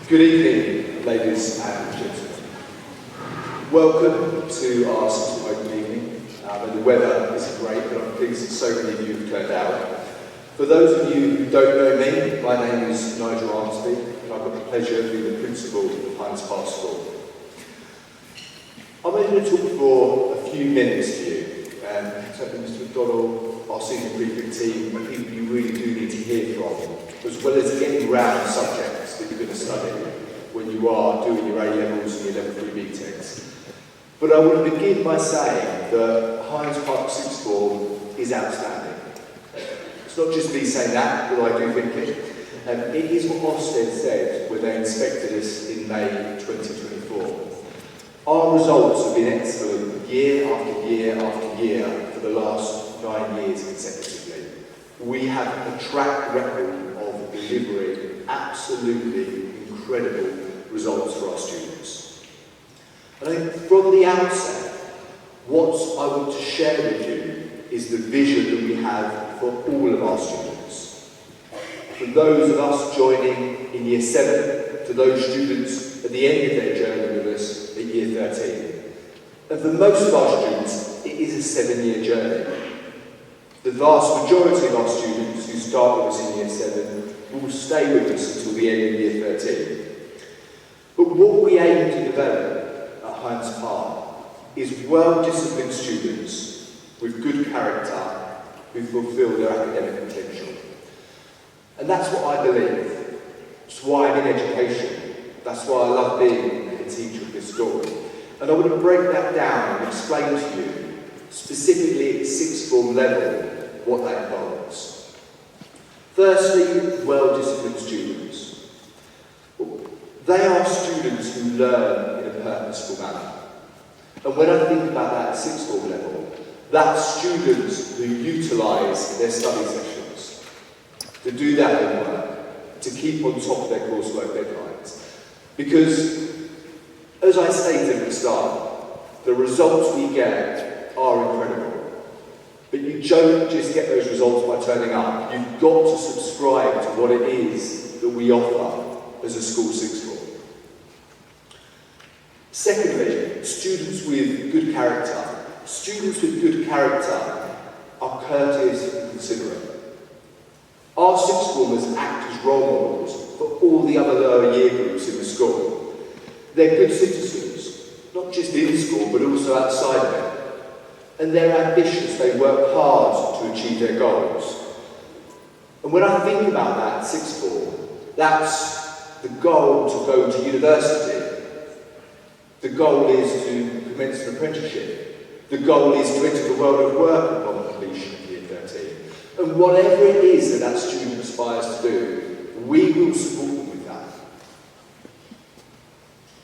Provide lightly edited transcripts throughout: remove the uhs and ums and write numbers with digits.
Good evening, ladies and gentlemen. Welcome to our sixth open evening. The weather isn't great, but I'm pleased that so many of you have turned out. For those of you who don't know me, my name is Mr Armsby, and I've got the pleasure of being the principal of Highams Park School. I'm only going to talk for a few minutes to you, and certainly Mr McDonnell, our senior prefect team, and people you really do need to hear from, as well as getting around subjects that you're going to study when you are doing your A-levels and your level 3 BTECs. But I want to begin by saying that Highams Park Sixth Form is outstanding. It's not just me saying that, but I do think it. It is what Ofsted said when they inspected us in May 2024. Our results have been excellent year after year after year for the last 9 years consecutively. We have a track record of delivering absolutely incredible results for our students. And I think from the outset, what I want to share with you is the vision that we have for all of our students. From those of us joining in Year 7 to those students at the end of their journey with us at Year 13. And for most of our students, it is a 7-year journey. The vast majority of our students who start with us in Year 7 will stay with us until the end of Year 13. But what we aim to develop at Highams Park is well-disciplined students with good character who fulfil their academic potential. And that's what I believe. It's why I'm in education. That's why I love being a teacher of this school. And I want to break that down and explain to you, specifically at sixth form level, what that involves. Firstly, well-disciplined students. They are students who learn in a purposeful manner. And when I think about that at sixth form level, that's students who utilise their study sessions, to do their homework, to keep on top of their coursework deadlines. Because, as I stated at the start, the results we get are incredible. But you don't just get those results by turning up. You've got to subscribe to what it is that we offer as a school sixth form. Secondly, students with good character. Students with good character are courteous and considerate. Our sixth formers act as role models for all the other lower year groups in the school. They're good citizens, not just in school, but also outside of it. And they're ambitious, they work hard to achieve their goals. And when I think about that sixth form, that's the goal to go to university. The goal is to commence an apprenticeship. The goal is to enter the world of work upon completion of Year 13. And whatever it is that student aspires to do, we will support them with that.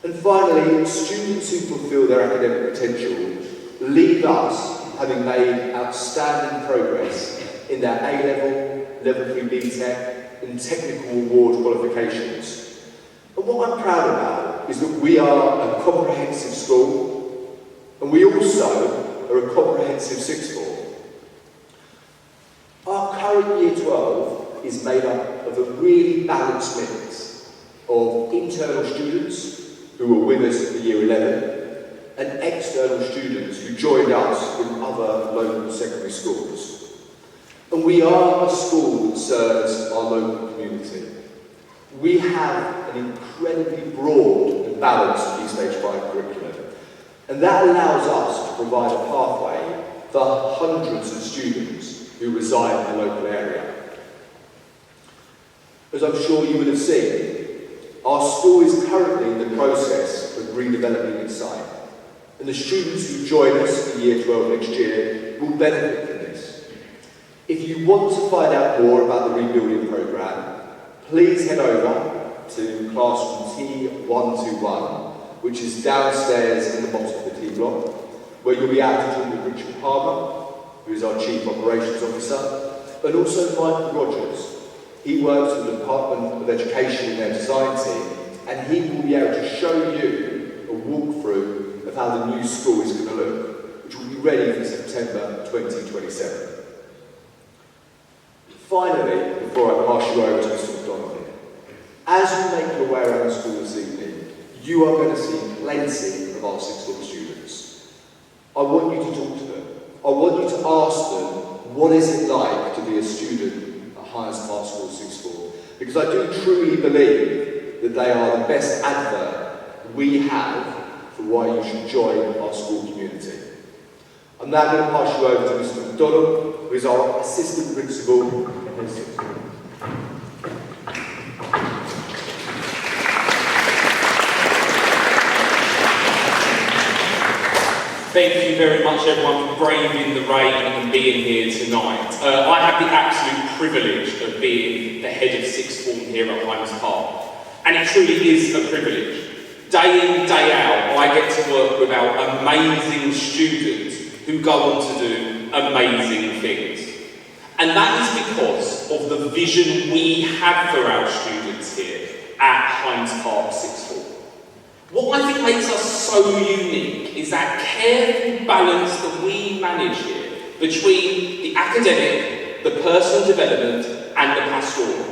And finally, students who fulfil their academic potential leave us having made outstanding progress in their A-level, level 3 BTEC, and technical award qualifications. And what I'm proud about is that we are a comprehensive school, and we also are a comprehensive sixth form. Our current Year 12 is made up of a really balanced mix of internal students who were with us for Year 11 and external students who joined us from other local secondary schools. And we are a school that serves our local community. We have an incredibly broad and balanced Key Stage 5 curriculum, and that allows us to provide a pathway for hundreds of students who reside in the local area. As I'm sure you would have seen, our school is currently in the process of redeveloping its site, and the students who join us in Year 12 next year will benefit from this. If you want to find out more about the rebuilding programme, please head over to classroom T121, which is downstairs in the bottom of the T block, where you'll be able to talk with Richard Palmer, who is our Chief Operations Officer, and also Michael Rogers. He works with the Department of Education in their design team, and he will be able to show you a walkthrough of how the new school is going to look, which will be ready for September 2027. Finally, before I pass you over to Mr McDonnell, as you make your way around around school this evening, you are going to see plenty of our sixth form students. I want you to talk to them. I want you to ask them, what is it like to be a student at Highams Park School sixth form? Because I do truly believe that they are the best advert we have for why you should join our school community. I'm now going to pass you over to Mr McDonnell, who is our assistant principal in his sixth form. Thank you very much everyone for braving the rain and being here tonight. I have the absolute privilege of being the head of sixth form here at Highams Park. And it truly is a privilege. Day in, day out, I get to work with our amazing students who go on to do amazing things. And that is because of the vision we have for our students here at Highams Park sixth form. What I think makes us so unique is that careful balance that we manage here between the academic, the personal development and the pastoral.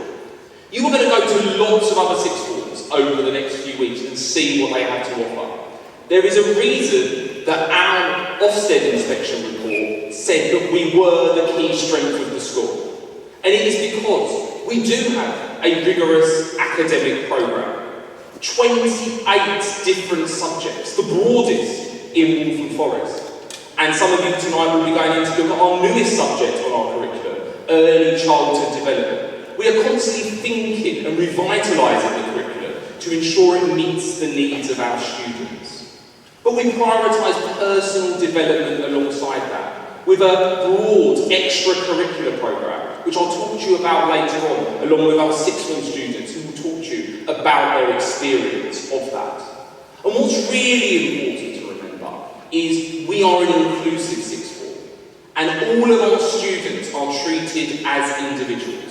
You are going to go to lots of other sixth forms over the next few weeks and see what they have to offer. There is a reason that our Ofsted inspection report said that we were the key strength of the school. And it is because we do have a rigorous academic programme. 28 different subjects, the broadest in Waltham Forest. And some of you tonight will be going in to look at our newest subject on our curriculum, early childhood development. We are constantly thinking and revitalising the curriculum to ensure it meets the needs of our students. But we prioritise personal development alongside that, with a broad extracurricular programme, which I'll talk to you about later on, along with our sixth form students who will talk to you about their experience of that. And what's really important to remember is we are an inclusive sixth form, and all of our students are treated as individuals.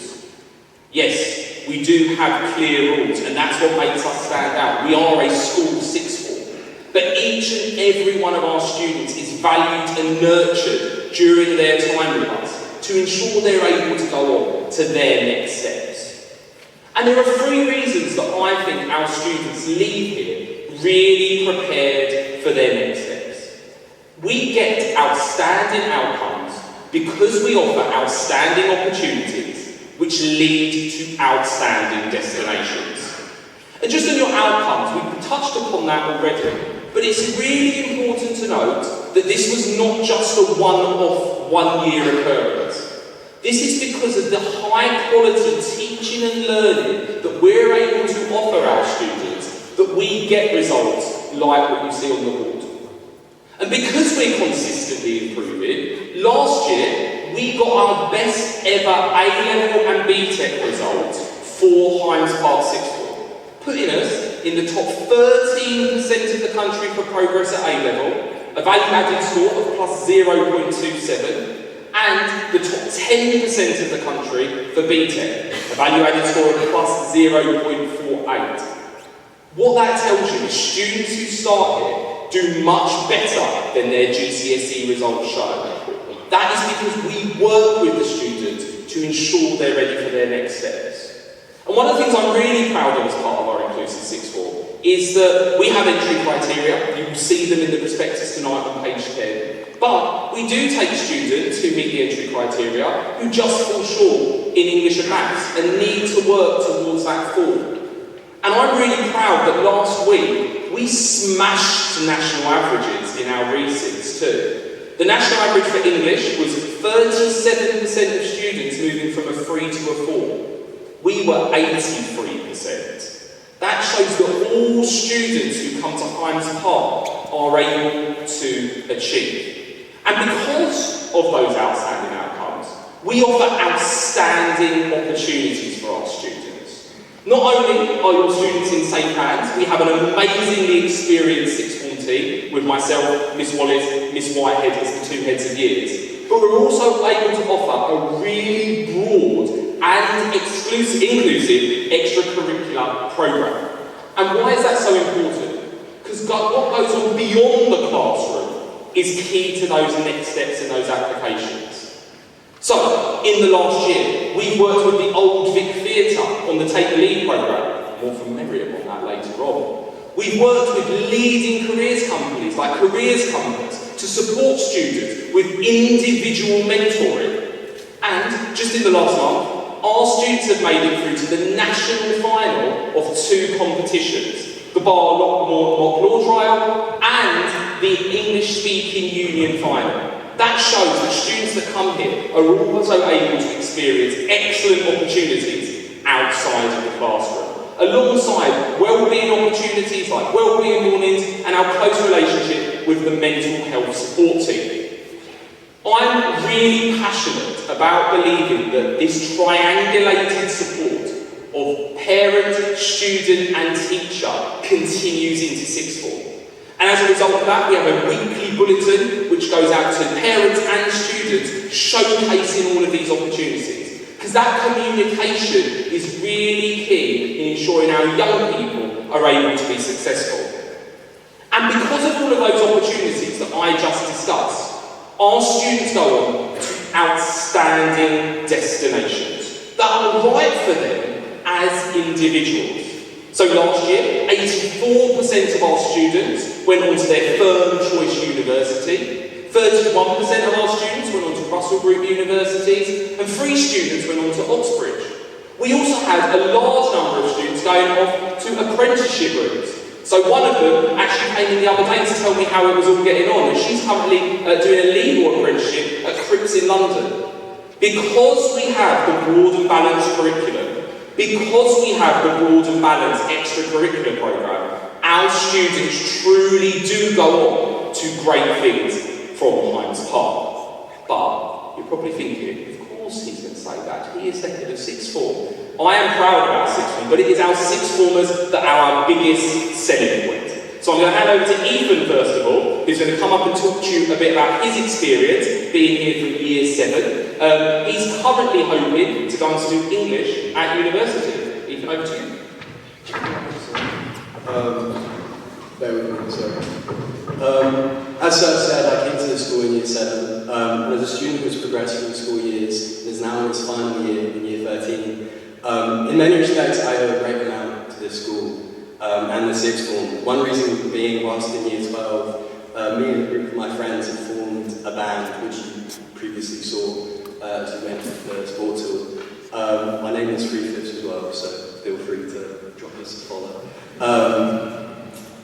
Yes, we do have clear rules, and that's what makes us stand out. We are a school sixth form, but each and every one of our students is valued and nurtured during their time with us to ensure they're able to go on to their next steps. And there are 3 reasons that I think our students leave here really prepared for their next steps. We get outstanding outcomes because we offer outstanding opportunities which lead to outstanding destinations. And just on your outcomes, we've touched upon that already, but it's really important to note that this was not just a one-off, one-year occurrence. This is because of the high-quality teaching and learning that we're able to offer our students that we get results like what you see on the board. And because we're consistently improving, last year we got our best ever A-level and B-Tech results for Highams Park sixth form, putting us in the top 13% of the country for progress at A-level, a value-added score of plus 0.27, and the top 10% of the country for BTEC, a value-added score of plus 0.48. What that tells you is students who start here do much better than their GCSE results show. That is because we work with the students to ensure they're ready for their next steps. And one of the things I'm really proud of as part of our inclusive sixth form is that we have entry criteria. You will see them in the prospectus tonight on page 10. But we do take students who meet the entry criteria who just fall short in English and maths and need to work towards that fall. And I'm really proud that last week we smashed national averages in our resits too. The national average for English was 37% of students moving from a 3 to a 4. We were 83%. That shows that all students who come to Highams Park are able to achieve. And because of those outstanding outcomes, we offer outstanding opportunities for our students. Not only are your students in safe hands, we have an amazingly experienced sixth form team with myself, Miss Wallace, Miss Whitehead as the 2 heads of years, but we're also able to offer a really broad and inclusive extracurricular programme. And why is that so important? Because what goes on beyond the classroom is key to those next steps and those applications. So, in the last year, we've worked with the Old Vic Theatre on the Take the Lead programme, more from Miriam on that later on. We've worked with leading careers companies like Careers Compass to support students with individual mentoring. And just in the last month, our students have made it through to the national final of 2 competitions, the Bar Mock Law Trial and the English Speaking Union final. That shows that students that come here are also able to experience excellent opportunities outside of the classroom, alongside well-being opportunities like well-being mornings and our close relationship with the mental health support team. I'm really passionate about believing that this triangulated support of parent, student and teacher continues into sixth form. And as a result of that, we have a weekly bulletin which goes out to parents and students showcasing all of these opportunities. Because that communication is really key in ensuring our young people are able to be successful. And because of all of those opportunities that I just discussed, our students go on to outstanding destinations that are right for them as individuals. So last year, 84% of our students went on to their firm choice university, 31% of our students went on to Russell Group universities, and 3 students went on to Oxbridge. We also had a large number of students going off to apprenticeship routes. So one of them actually came in the other day to tell me how it was all getting on, and she's currently doing a legal apprenticeship at Cripps in London. Because we have the broad and balanced curriculum, because we have the broad and balanced extracurricular programme, our students truly do go on to great things from Highams Park. But you're probably thinking, of course he's going to say that. He is the head of sixth form. I am proud of our sixth form, but it is our sixth formers that are our biggest selling point. So I'm going to hand over to Ethan first of all, who's going to come up and talk to you a bit about his experience being here from year 7. He's currently hoping to go on to do English at university. Ethan, over to you. Bear with me, sorry. As Sir said, I came to the school in year 7, and as a student who's progressed through the school years, is now in its final year, in year 13. In many respects, I owe a great amount to this school and the sixth form. One reason being, whilst in year 12, me and a group of my friends had formed a band, which you previously saw as we went to the sports hall. My name is Free Flips as well, so feel free to drop us a follow.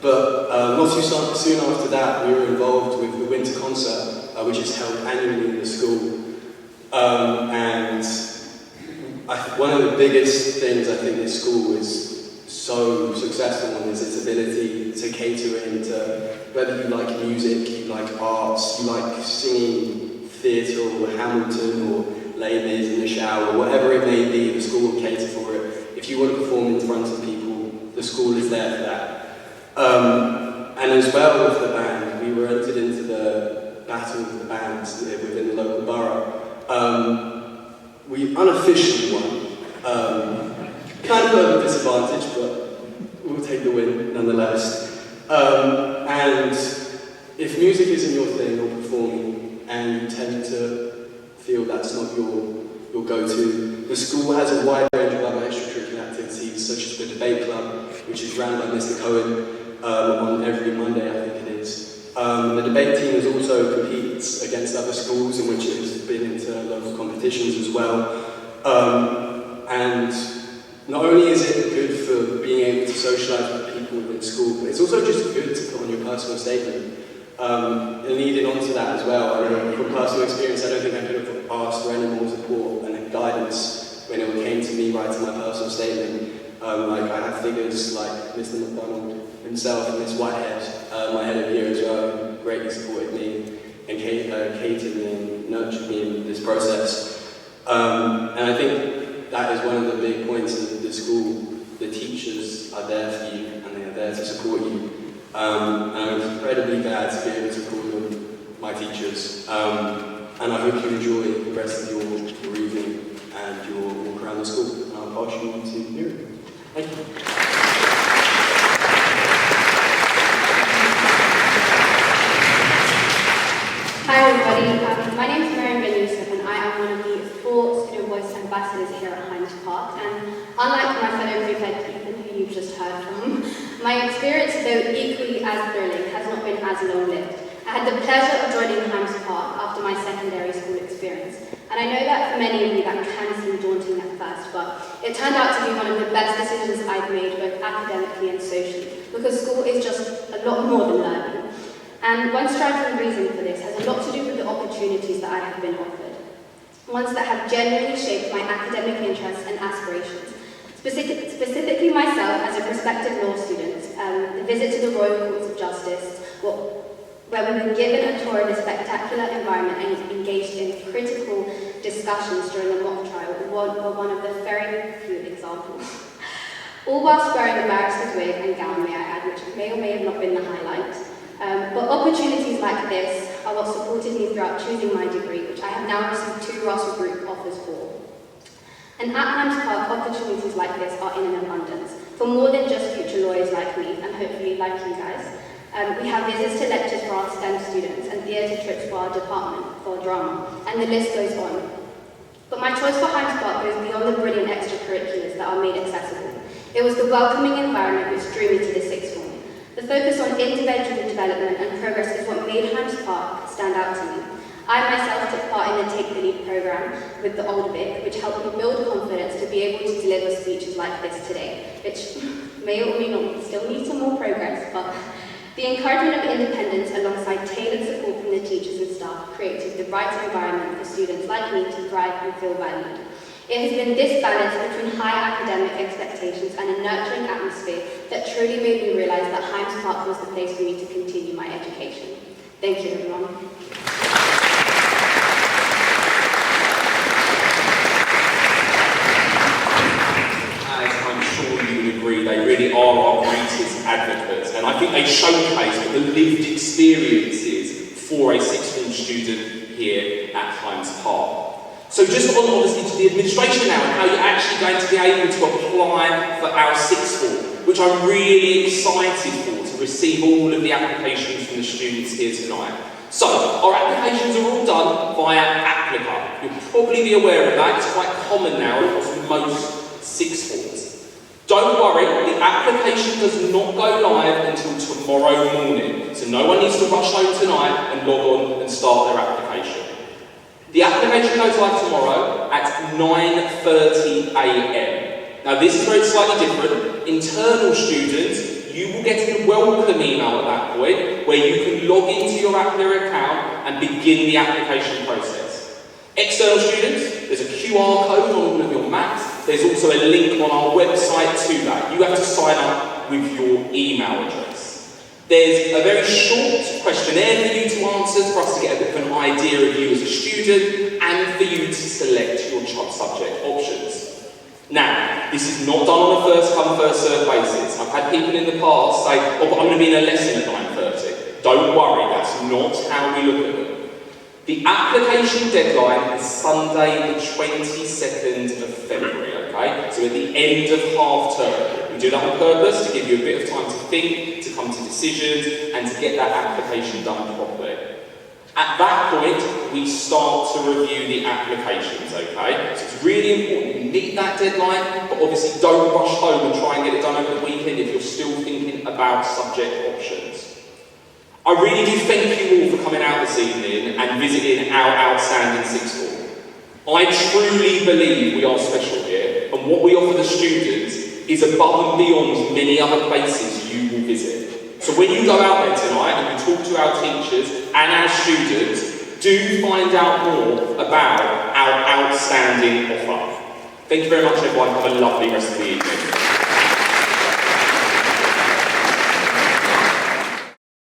But not too soon after that, we were involved with the winter concert, which is held annually in the school. And one of the biggest things I think this school is so successful in is its ability to cater into whether you like music, you like arts, you like singing, theatre or Hamilton or Les Mis in the shower, whatever it may be, the school will cater for it. If you want to perform in front of people, the school is there for that. And as well with the band, we were entered into the battle of the bands within the local borough. We unofficially won. Kind of at a disadvantage, but we'll take the win nonetheless. And if music isn't your thing or performing, and you tend to feel that's not your go-to, the school has a wide range of other extracurricular activities, such as the debate club, which is run by Mr Cohen on every Monday, I think it is. The debate team has also competes against other schools in which it has been into local competitions as well. And not only is it good for being able to socialise with people within school, but it's also just good to put on your personal statement. And leading on to that as well, I know from personal experience, I don't think I could have asked for any more support and guidance when it came to me writing my personal statement. Like I have figures like Mr McDonnell himself and Miss Whitehead, my head of year as well, who greatly supported me and catered me and nurtured me in this process. And I think that is one of the big points in the school. The teachers are there for you and they are there to support you. And I'm incredibly glad to be able to call them my teachers. And I hope you enjoy the rest of your evening and your walk around the school. And I'll pass you on to Miriam. Thank you. Hi everybody, my name is Miriam and I am one of the 4 student voice ambassadors here at Highams Park. And unlike my fellow prefect Ethan, who you've My experience, though equally as thrilling, has not been as long-lived. I had the pleasure of joining Highams Park after my secondary school experience, and I know that for many of you that can seem daunting at first, but it turned out to be one of the best decisions I've made both academically and socially, because school is just a lot more than learning. And one striking reason for this has a lot to do with the opportunities that I have been offered, ones that have genuinely shaped my academic interests and aspirations. Specifically myself as a prospective law student, the visit to the Royal Courts of Justice, where we were given a tour of a spectacular environment and engaged in critical discussions during a mock trial, were one of the very few examples. All whilst wearing a barrister's wig and gown, may I add, which may or may have not been the highlight. But opportunities like this are what supported me throughout choosing my degree, which I have now received 2 Russell Group offers for. And at Highams Park, opportunities like this are in an abundance, for more than just future lawyers like me, and hopefully like you guys. We have visits to lectures for our STEM students and theatre trips for our department for drama, and the list goes on. But my choice for Highams Park goes beyond the brilliant extracurriculars that are made accessible. It was the welcoming environment which drew me to the sixth form. The focus on individual development and progress is what made Highams Park stand out to me. I myself took part in the Take the Lead programme with the Older Vic, which helped me build confidence to be able to deliver speeches like this today, which may or may not still need some more progress, but the encouragement of independence alongside tailored support from the teachers and staff created the right environment for students like me to thrive and feel valued. It has been this balance between high academic expectations and a nurturing atmosphere that truly made me realise that Highams Park was the place for me to continue my education. Thank you, everyone. They really are our greatest advocates, and I think they showcase the lived experiences for a sixth form student here at Highams Park. So just on obviously to the administration now and how you're actually going to be able to apply for our sixth form, which I'm really excited for, to receive all of the applications from the students here tonight. So, our applications are all done via Applica. You'll probably be aware of that, it's quite common now across most sixth forms. Don't worry, the application does not go live until tomorrow morning, so no one needs to rush home tonight and log on and start their application. The application goes live tomorrow at 9:30 AM. Now this is where it's slightly different. Internal students, you will get a welcome email at that point where you can log into your Applica account and begin the application process. External students, there's a QR code on all of your maps. There's also a link on our website to that. You have to sign up with your email address. There's a very short questionnaire for you to answer for us to get a bit of an idea of you as a student and for you to select your subject options. Now, this is not done on a first come, first served basis. I've had people in the past say, oh, but I'm going to be in a lesson at 9:30. Don't worry, that's not how we look at them. The application deadline is Sunday the 22nd of February, okay? So at the end of half term. We do that on purpose to give you a bit of time to think, to come to decisions, and to get that application done properly. At that point, we start to review the applications, okay? So it's really important you meet that deadline, but obviously don't rush home and try and get it done over the weekend if you're still thinking about subject options. I really do thank you all for coming out this evening and visiting our outstanding sixth form. I truly believe we are special here, and what we offer the students is above and beyond many other places you will visit. So when you go out there tonight and you talk to our teachers and our students, do find out more about our outstanding offer. Thank you very much, everyone. Have a lovely rest of the evening.